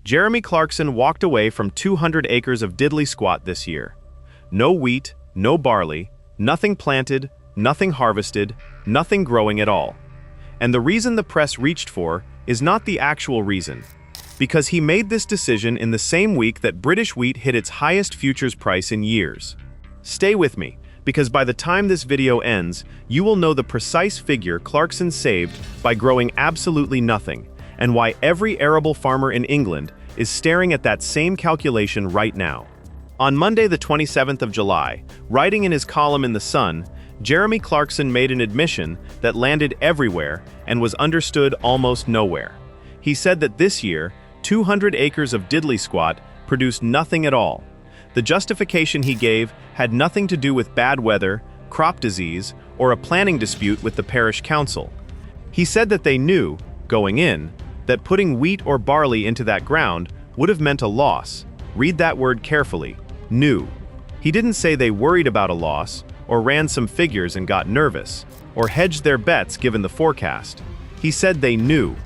Jeremy Clarkson walked away from 200 acres of diddly squat this year. No wheat, no barley, nothing planted, nothing harvested, nothing growing at all. And the reason the press reached for is not the actual reason, because he made this decision in the same week that British wheat hit its highest futures price in years. Stay with me, because by the time this video ends, you will know the precise figure Clarkson saved by growing absolutely nothing, and why every arable farmer in England is staring at that same calculation right now. On Monday the 27th of July, writing in his column in The Sun, Jeremy Clarkson made an admission that landed everywhere and was understood almost nowhere. He said that this year, 200 acres of diddly squat produced nothing at all. The justification he gave had nothing to do with bad weather, crop disease, or a planning dispute with the parish council. He said that they knew, going in, that putting wheat or barley into that ground would have meant a loss. Read that word carefully, knew. He didn't say they worried about a loss, or ran some figures and got nervous, or hedged their bets given the forecast. He said they knew.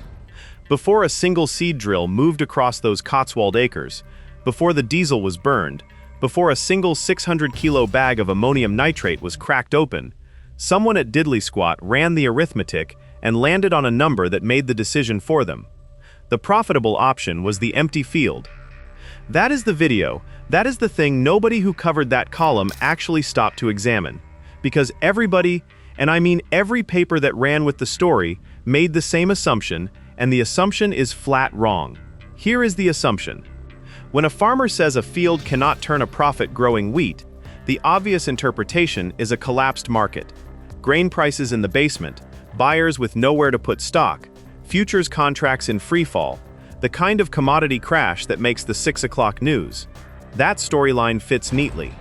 Before a single seed drill moved across those Cotswold acres, before the diesel was burned, before a single 600-kilo bag of ammonium nitrate was cracked open, someone at Diddly Squat ran the arithmetic and landed on a number that made the decision for them. The profitable option was the empty field. That is the video, that is the thing nobody who covered that column actually stopped to examine. Because everybody, and I mean every paper that ran with the story, made the same assumption, and the assumption is flat wrong. Here is the assumption. When a farmer says a field cannot turn a profit growing wheat, the obvious interpretation is a collapsed market. Grain prices in the basement, buyers with nowhere to put stock, futures contracts in free fall, the kind of commodity crash that makes the 6 o'clock news. That storyline fits neatly.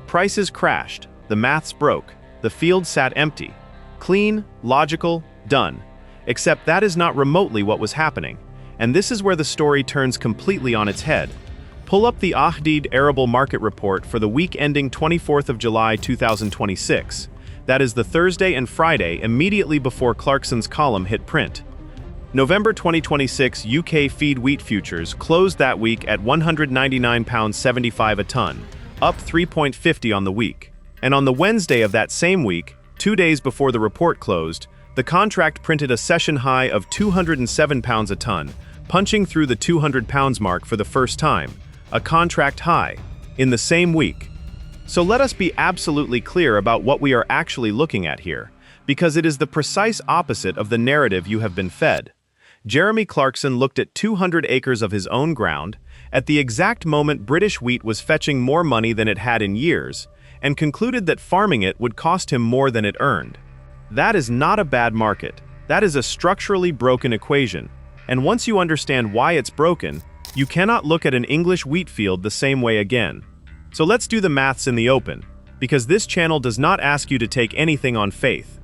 Prices crashed, the maths broke, the field sat empty. Clean, logical, done. Except that is not remotely what was happening, and this is where the story turns completely on its head. Pull up the Ahdid Arable Market Report for the week ending 24th of July 2026. That is the Thursday and Friday immediately before Clarkson's column hit print. November 2026 UK feed wheat futures closed that week at £199.75 a ton, up 3.50 on the week. And on the Wednesday of that same week, 2 days before the report closed, the contract printed a session high of £207 a ton, punching through the £200 mark for the first time, a contract high, in the same week. So let us be absolutely clear about what we are actually looking at here, because it is the precise opposite of the narrative you have been fed. Jeremy Clarkson looked at 200 acres of his own ground, at the exact moment British wheat was fetching more money than it had in years, and concluded that farming it would cost him more than it earned. That is not a bad market. That is a structurally broken equation. And once you understand why it's broken, you cannot look at an English wheat field the same way again. So let's do the maths in the open, because this channel does not ask you to take anything on faith.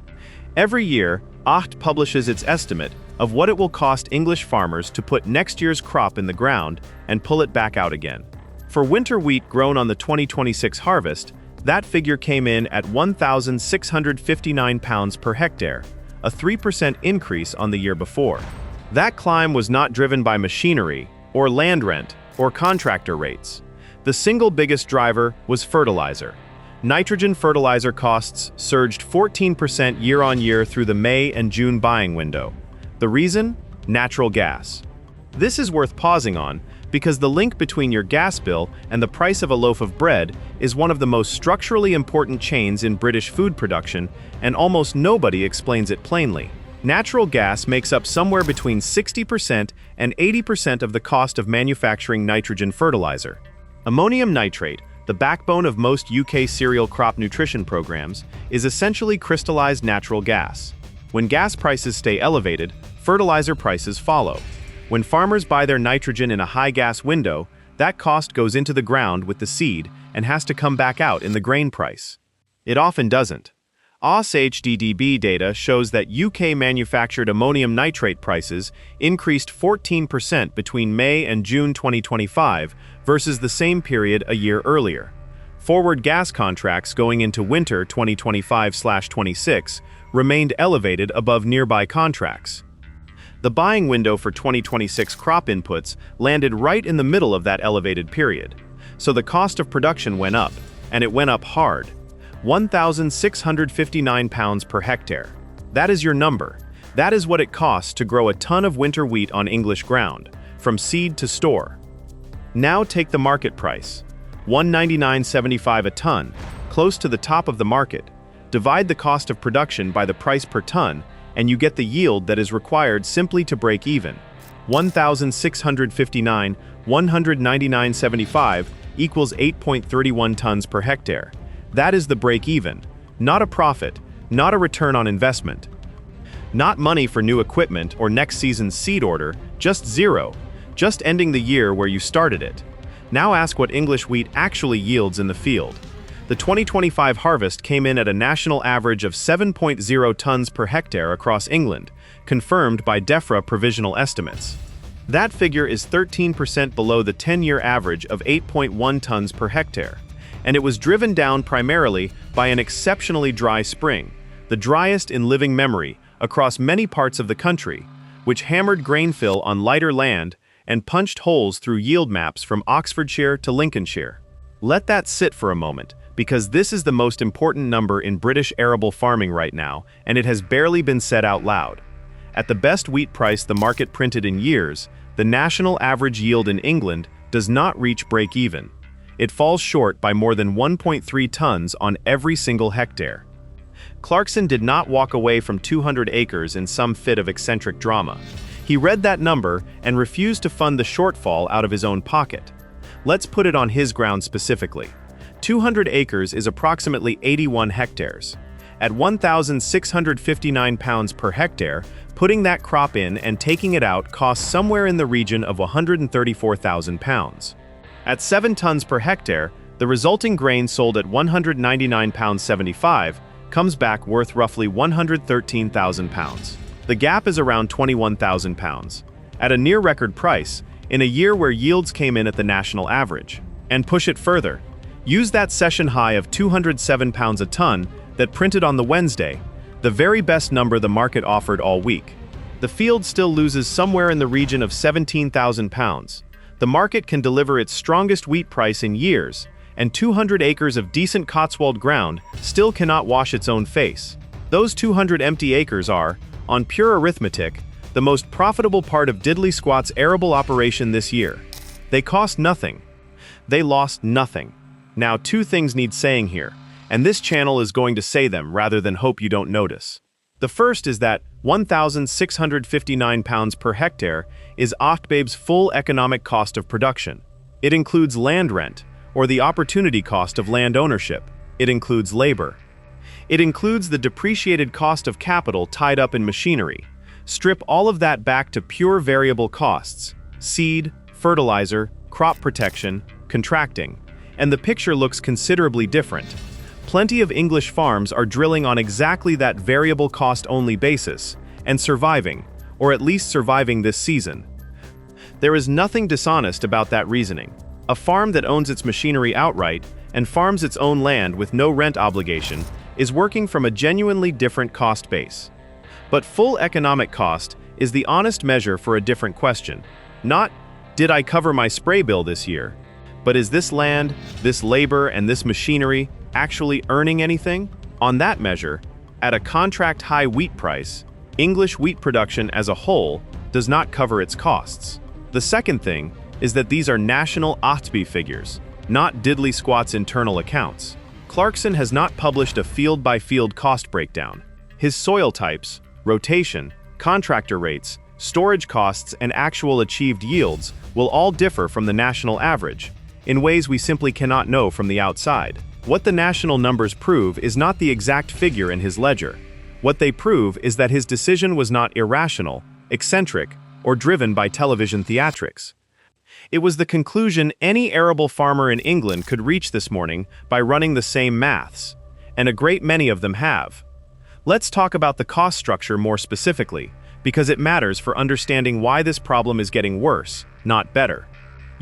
Every year, AHT publishes its estimate of what it will cost English farmers to put next year's crop in the ground and pull it back out again. For winter wheat grown on the 2026 harvest, that figure came in at £1,659 per hectare, a 3% increase on the year before. That climb was not driven by machinery, or land rent, or contractor rates. The single biggest driver was fertilizer. Nitrogen fertilizer costs surged 14% year-on-year through the May and June buying window. The reason? Natural gas. This is worth pausing on, because the link between your gas bill and the price of a loaf of bread is one of the most structurally important chains in British food production, and almost nobody explains it plainly. Natural gas makes up somewhere between 60% and 80% of the cost of manufacturing nitrogen fertilizer. Ammonium nitrate, the backbone of most UK cereal crop nutrition programs, is essentially crystallized natural gas. When gas prices stay elevated, fertilizer prices follow. When farmers buy their nitrogen in a high gas window, that cost goes into the ground with the seed and has to come back out in the grain price. It often doesn't. AUS-HDDB data shows that UK manufactured ammonium nitrate prices increased 14% between May and June 2025 versus the same period a year earlier. Forward gas contracts going into winter 2025/26 remained elevated above nearby contracts. The buying window for 2026 crop inputs landed right in the middle of that elevated period. So the cost of production went up, and it went up hard. 1,659 pounds per hectare. That is your number. That is what it costs to grow a ton of winter wheat on English ground, from seed to store. Now take the market price. $199.75 a ton, close to the top of the market. Divide the cost of production by the price per ton, and you get the yield that is required simply to break even. 1,659, 199.75 equals 8.31 tons per hectare. That is the break even, not a profit, not a return on investment. Not money for new equipment or next season's seed order, just zero, just ending the year where you started it. Now ask what English wheat actually yields in the field. The 2025 harvest came in at a national average of 7.0 tons per hectare across England, confirmed by DEFRA provisional estimates. That figure is 13% below the 10-year average of 8.1 tons per hectare, and it was driven down primarily by an exceptionally dry spring, the driest in living memory, across many parts of the country, which hammered grain fill on lighter land and punched holes through yield maps from Oxfordshire to Lincolnshire. Let that sit for a moment, because this is the most important number in British arable farming right now, and it has barely been said out loud. At the best wheat price the market printed in years, the national average yield in England does not reach break-even. It falls short by more than 1.3 tons on every single hectare. Clarkson did not walk away from 200 acres in some fit of eccentric drama. He read that number and refused to fund the shortfall out of his own pocket. Let's put it on his ground specifically. 200 acres is approximately 81 hectares. At 1,659 pounds per hectare, putting that crop in and taking it out costs somewhere in the region of 134,000 pounds. At 7 tons per hectare, the resulting grain sold at 199 pounds 75 comes back worth roughly 113,000 pounds. The gap is around 21,000 pounds, at a near-record price, in a year where yields came in at the national average. And push it further. Use that session high of 207 pounds a ton that printed on the Wednesday, the very best number the market offered all week. The field still loses somewhere in the region of 17,000 pounds. The market can deliver its strongest wheat price in years, and 200 acres of decent Cotswold ground still cannot wash its own face. Those 200 empty acres are, on pure arithmetic, the most profitable part of Diddley Squat's arable operation this year. They cost nothing. They lost nothing. Now, two things need saying here, and this channel is going to say them rather than hope you don't notice. The first is that 1,659 pounds per hectare is Ochtbabe's full economic cost of production. It includes land rent, or the opportunity cost of land ownership. It includes labor. It includes the depreciated cost of capital tied up in machinery. Strip all of that back to pure variable costs: seed, fertilizer, crop protection, contracting, and the picture looks considerably different. Plenty of English farms are drilling on exactly that variable cost-only basis, and surviving, or at least surviving this season. There is nothing dishonest about that reasoning. A farm that owns its machinery outright and farms its own land with no rent obligation is working from a genuinely different cost base. But full economic cost is the honest measure for a different question. Not, did I cover my spray bill this year? But is this land, this labor, and this machinery actually earning anything? On that measure, at a contract-high wheat price, English wheat production as a whole does not cover its costs. The second thing is that these are national Ochtby figures, not Diddley Squat's internal accounts. Clarkson has not published a field-by-field cost breakdown. His soil types, rotation, contractor rates, storage costs, and actual achieved yields will all differ from the national average, in ways we simply cannot know from the outside. What the national numbers prove is not the exact figure in his ledger. What they prove is that his decision was not irrational, eccentric, or driven by television theatrics. It was the conclusion any arable farmer in England could reach this morning by running the same maths, and a great many of them have. Let's talk about the cost structure more specifically, because it matters for understanding why this problem is getting worse, not better.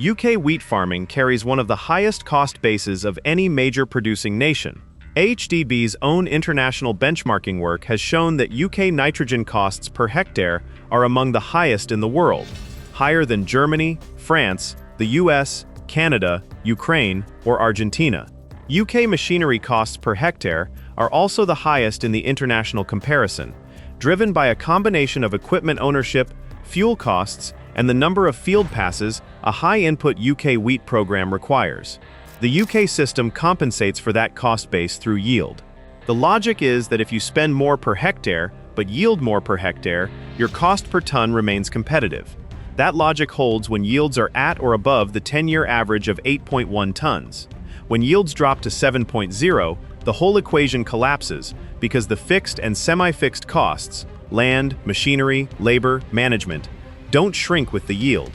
UK wheat farming carries one of the highest cost bases of any major producing nation. AHDB's own international benchmarking work has shown that UK nitrogen costs per hectare are among the highest in the world, higher than Germany, France, the US, Canada, Ukraine, or Argentina. UK machinery costs per hectare are also the highest in the international comparison, driven by a combination of equipment ownership, fuel costs, and the number of field passes a high-input UK wheat program requires. The UK system compensates for that cost base through yield. The logic is that if you spend more per hectare, but yield more per hectare, your cost per ton remains competitive. That logic holds when yields are at or above the 10-year average of 8.1 tons. When yields drop to 7.0, the whole equation collapses because the fixed and semi-fixed costs, land, machinery, labor, management, don't shrink with the yield.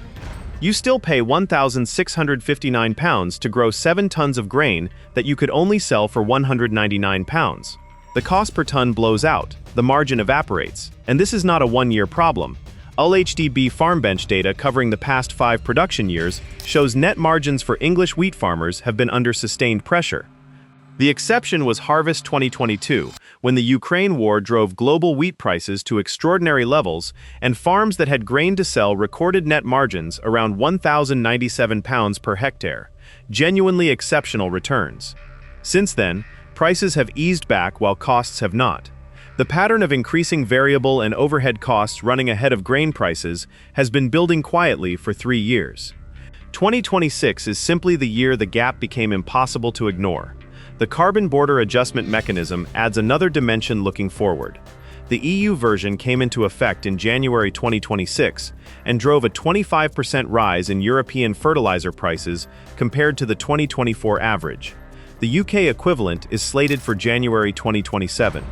You still pay £1,659 to grow 7 tons of grain that you could only sell for £199. The cost per ton blows out, the margin evaporates, and this is not a one-year problem. AHDB FarmBench data covering the past 5 production years shows net margins for English wheat farmers have been under sustained pressure. The exception was harvest 2022, when the Ukraine war drove global wheat prices to extraordinary levels, and farms that had grain to sell recorded net margins around £1,097 per hectare, genuinely exceptional returns. Since then, prices have eased back while costs have not. The pattern of increasing variable and overhead costs running ahead of grain prices has been building quietly for 3 years. 2026 is simply the year the gap became impossible to ignore. The carbon border adjustment mechanism adds another dimension looking forward. The EU version came into effect in January 2026 and drove a 25% rise in European fertilizer prices compared to the 2024 average. The UK equivalent is slated for January 2027.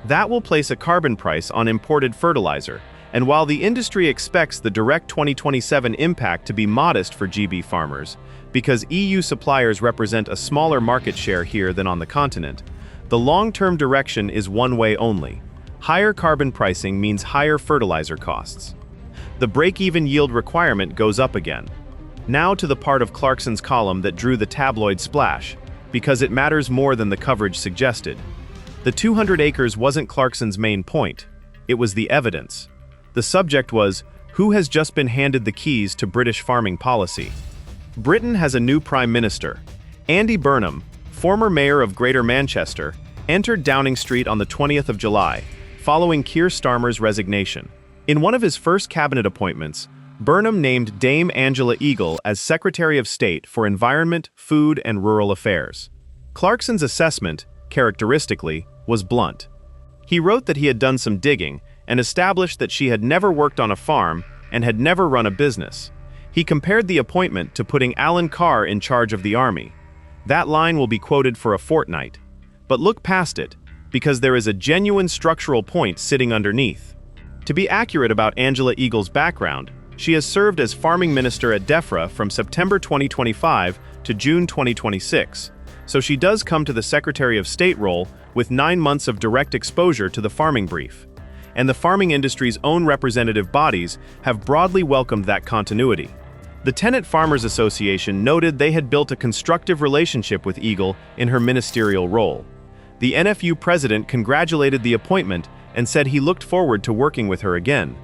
That will place a carbon price on imported fertilizer, and while the industry expects the direct 2027 impact to be modest for GB farmers, because EU suppliers represent a smaller market share here than on the continent, the long-term direction is one way only. Higher carbon pricing means higher fertilizer costs. The break-even yield requirement goes up again. Now to the part of Clarkson's column that drew the tabloid splash, because it matters more than the coverage suggested. The 200 acres wasn't Clarkson's main point. It was the evidence. The subject was, who has just been handed the keys to British farming policy? Britain has a new Prime Minister. Andy Burnham, former mayor of Greater Manchester, entered Downing Street on the 20th of July, following Keir Starmer's resignation. In one of his first cabinet appointments, Burnham named Dame Angela Eagle as Secretary of State for Environment, Food and Rural Affairs. Clarkson's assessment, characteristically, was blunt. He wrote that he had done some digging and established that she had never worked on a farm and had never run a business. He compared the appointment to putting Alan Carr in charge of the army. That line will be quoted for a fortnight. But look past it, because there is a genuine structural point sitting underneath. To be accurate about Angela Eagle's background, she has served as farming minister at DEFRA from September 2025 to June 2026. So she does come to the Secretary of State role with 9 months of direct exposure to the farming brief. And the farming industry's own representative bodies have broadly welcomed that continuity. The Tenant Farmers Association noted they had built a constructive relationship with Eagle in her ministerial role. The NFU president congratulated the appointment and said he looked forward to working with her again.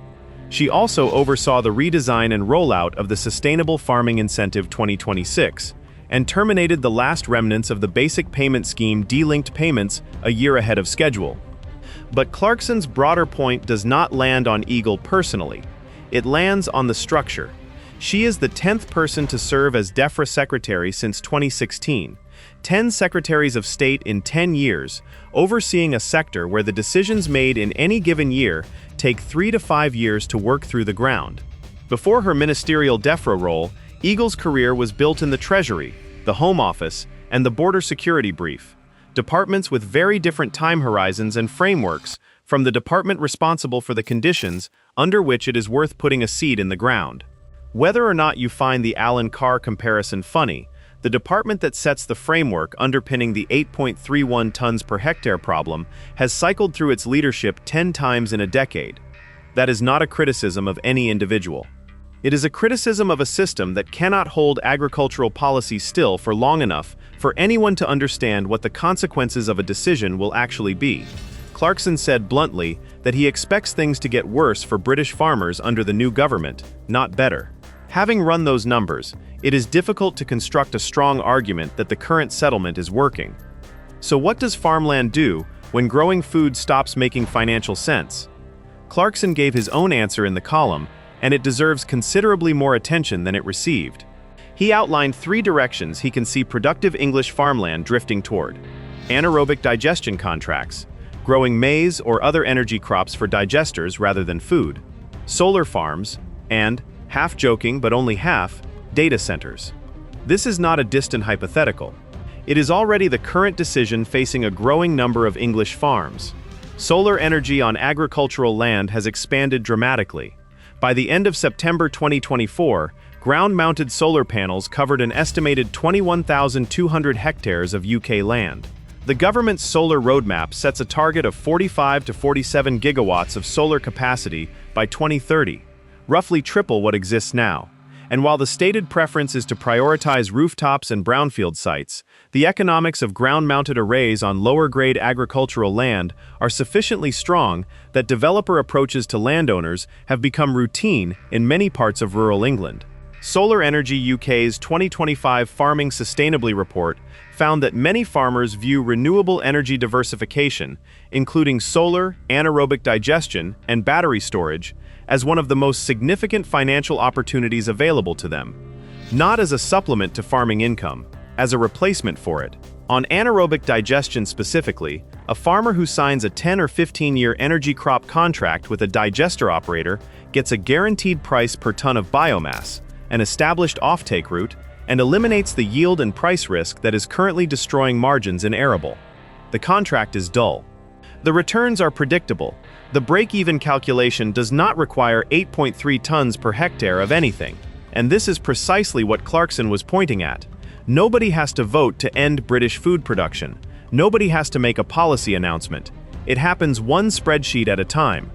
She also oversaw the redesign and rollout of the Sustainable Farming Incentive 2026, and terminated the last remnants of the basic payment scheme delinked payments a year ahead of schedule. But Clarkson's broader point does not land on Eagle personally. It lands on the structure. She is the 10th person to serve as DEFRA secretary since 2016, 10 secretaries of state in 10 years, overseeing a sector where the decisions made in any given year take 3 to 5 years to work through the ground. Before her ministerial DEFRA role, Eagle's career was built in the Treasury, the Home Office, and the Border Security Brief, departments with very different time horizons and frameworks from the department responsible for the conditions under which it is worth putting a seed in the ground. Whether or not you find the Alan Carr comparison funny, the department that sets the framework underpinning the 8.31 tons per hectare problem has cycled through its leadership 10 times in a decade. That is not a criticism of any individual. It is a criticism of a system that cannot hold agricultural policy still for long enough for anyone to understand what the consequences of a decision will actually be. Clarkson said bluntly that he expects things to get worse for British farmers under the new government, not better. Having run those numbers, it is difficult to construct a strong argument that the current settlement is working. So what does farmland do when growing food stops making financial sense? Clarkson gave his own answer in the column, and it deserves considerably more attention than it received. He outlined 3 directions he can see productive English farmland drifting toward: anaerobic digestion contracts, growing maize or other energy crops for digesters rather than food, solar farms, and, half joking but only half, data centers. This is not a distant hypothetical. It is already the current decision facing a growing number of English farms. Solar energy on agricultural land has expanded dramatically. By the end of September 2024, ground-mounted solar panels covered an estimated 21,200 hectares of UK land. The government's solar roadmap sets a target of 45 to 47 gigawatts of solar capacity by 2030, roughly triple what exists now. And while the stated preference is to prioritize rooftops and brownfield sites, the economics of ground-mounted arrays on lower-grade agricultural land are sufficiently strong that developer approaches to landowners have become routine in many parts of rural England. Solar Energy UK's 2025 Farming Sustainably report found that many farmers view renewable energy diversification, including solar, anaerobic digestion, and battery storage, as one of the most significant financial opportunities available to them, not as a supplement to farming income, as a replacement for it. On anaerobic digestion specifically, a farmer who signs a 10 or 15-year energy crop contract with a digester operator gets a guaranteed price per ton of biomass, an established offtake route, and eliminates the yield and price risk that is currently destroying margins in arable. The contract is dull. The returns are predictable. The break-even calculation does not require 8.3 tons per hectare of anything. And this is precisely what Clarkson was pointing at. Nobody has to vote to end British food production. Nobody has to make a policy announcement. It happens one spreadsheet at a time.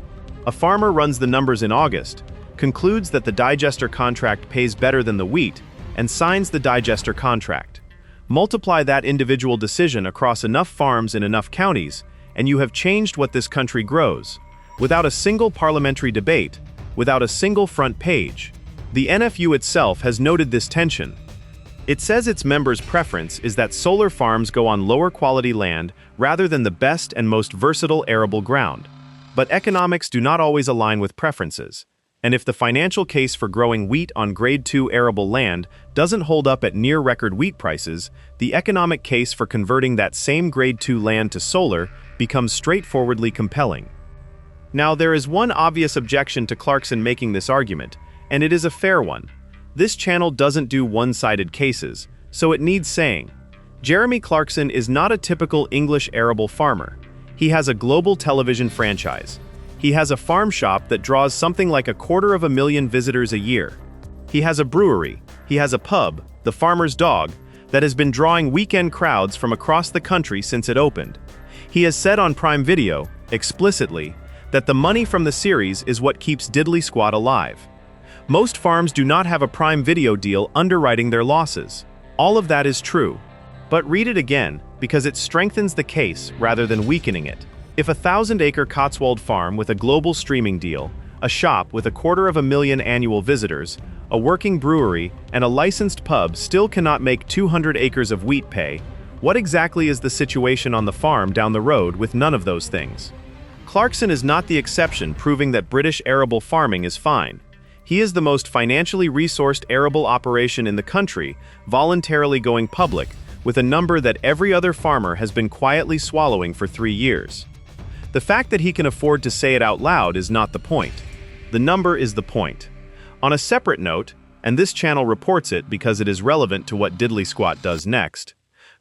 A farmer runs the numbers in August, concludes that the digester contract pays better than the wheat, and signs the digester contract. Multiply that individual decision across enough farms in enough counties, and you have changed what this country grows, without a single parliamentary debate, without a single front page. The NFU itself has noted this tension. It says its members' preference is that solar farms go on lower quality land rather than the best and most versatile arable ground. But economics do not always align with preferences. And if the financial case for growing wheat on Grade 2 arable land doesn't hold up at near-record wheat prices, the economic case for converting that same Grade 2 land to solar becomes straightforwardly compelling. Now, there is one obvious objection to Clarkson making this argument, and it is a fair one. This channel doesn't do one-sided cases, so it needs saying. Jeremy Clarkson is not a typical English arable farmer. He has a global television franchise. He has a farm shop that draws something like 250,000 visitors a year. He has a brewery. He has a pub, The Farmer's Dog, that has been drawing weekend crowds from across the country since it opened. He has said on Prime Video, explicitly, that the money from the series is what keeps Diddley Squat alive. Most farms do not have a Prime Video deal underwriting their losses. All of that is true. But read it again, because it strengthens the case rather than weakening it. If a 1,000-acre Cotswold farm with a global streaming deal, a shop with 250,000 annual visitors, a working brewery, and a licensed pub still cannot make 200 acres of wheat pay, what exactly is the situation on the farm down the road with none of those things? Clarkson is not the exception, proving that British arable farming is fine. He is the most financially resourced arable operation in the country, voluntarily going public, with a number that every other farmer has been quietly swallowing for 3 years. The fact that he can afford to say it out loud is not the point. The number is the point. On a separate note, and this channel reports it because it is relevant to what Diddley Squat does next,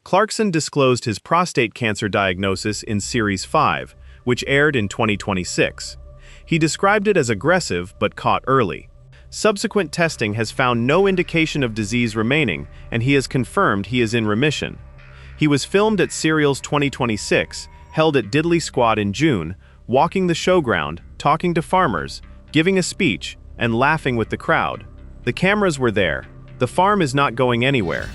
Clarkson disclosed his prostate cancer diagnosis in Series 5, which aired in 2026. He described it as aggressive but caught early. Subsequent testing has found no indication of disease remaining, and he has confirmed he is in remission. He was filmed at Serial's 2026, held at Diddley Squat in June, walking the showground, talking to farmers, giving a speech, and laughing with the crowd. The cameras were there. The farm is not going anywhere.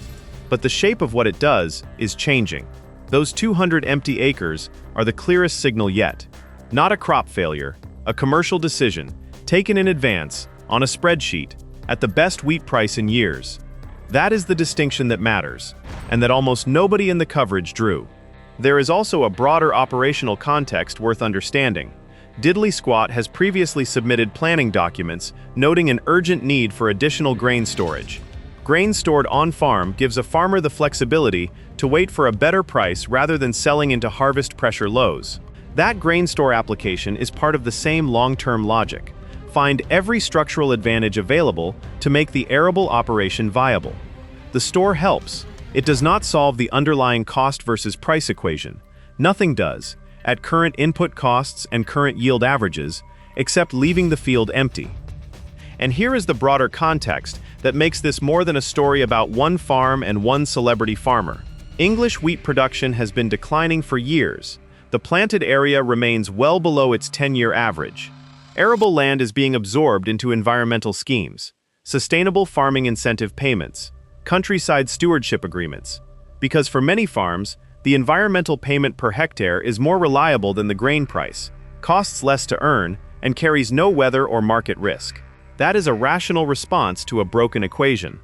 But the shape of what it does is changing. Those 200 empty acres are the clearest signal yet. Not a crop failure, a commercial decision, taken in advance, on a spreadsheet, at the best wheat price in years. That is the distinction that matters, and that almost nobody in the coverage drew. There is also a broader operational context worth understanding. Diddly Squat has previously submitted planning documents noting an urgent need for additional grain storage. Grain stored on-farm gives a farmer the flexibility to wait for a better price rather than selling into harvest pressure lows. That grain store application is part of the same long-term logic. Find every structural advantage available to make the arable operation viable. The store helps. It does not solve the underlying cost versus price equation. Nothing does, at current input costs and current yield averages, except leaving the field empty. And here is the broader context that makes this more than a story about one farm and one celebrity farmer. English wheat production has been declining for years. The planted area remains well below its 10-year average. Arable land is being absorbed into environmental schemes, sustainable farming incentive payments, countryside stewardship agreements. Because for many farms, the environmental payment per hectare is more reliable than the grain price, costs less to earn, and carries no weather or market risk. That is a rational response to a broken equation.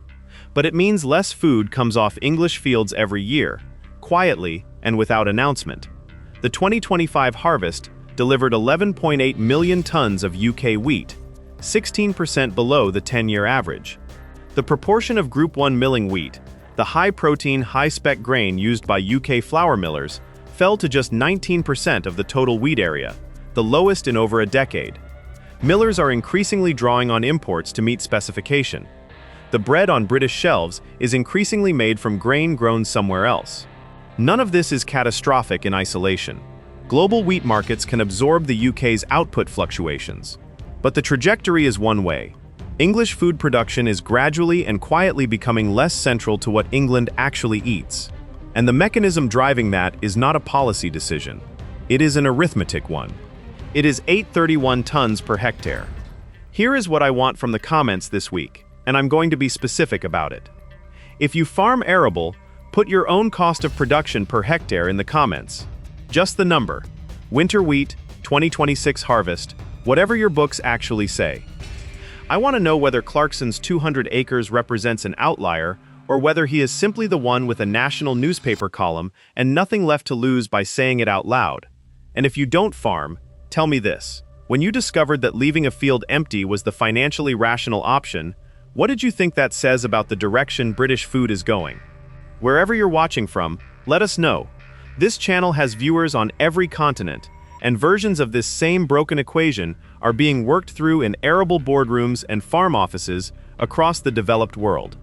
But it means less food comes off English fields every year, quietly and without announcement. The 2025 harvest delivered 11.8 million tons of UK wheat, 16% below the 10-year average. The proportion of Group 1 milling wheat, the high-protein, high-spec grain used by UK flour millers, fell to just 19% of the total wheat area, the lowest in over a decade. Millers are increasingly drawing on imports to meet specification. The bread on British shelves is increasingly made from grain grown somewhere else. None of this is catastrophic in isolation. Global wheat markets can absorb the UK's output fluctuations. But the trajectory is one way. English food production is gradually and quietly becoming less central to what England actually eats. And the mechanism driving that is not a policy decision. It is an arithmetic one. It is 831 tons per hectare. Here is what I want from the comments this week, and I'm going to be specific about it. If you farm arable, put your own cost of production per hectare in the comments. Just the number. Winter wheat, 2026 harvest, whatever your books actually say. I want to know whether Clarkson's 200 acres represents an outlier or whether he is simply the one with a national newspaper column and nothing left to lose by saying it out loud. And if you don't farm, tell me this. When you discovered that leaving a field empty was the financially rational option, what did you think that says about the direction British food is going? Wherever you're watching from, let us know. This channel has viewers on every continent, and versions of this same broken equation are being worked through in arable boardrooms and farm offices across the developed world.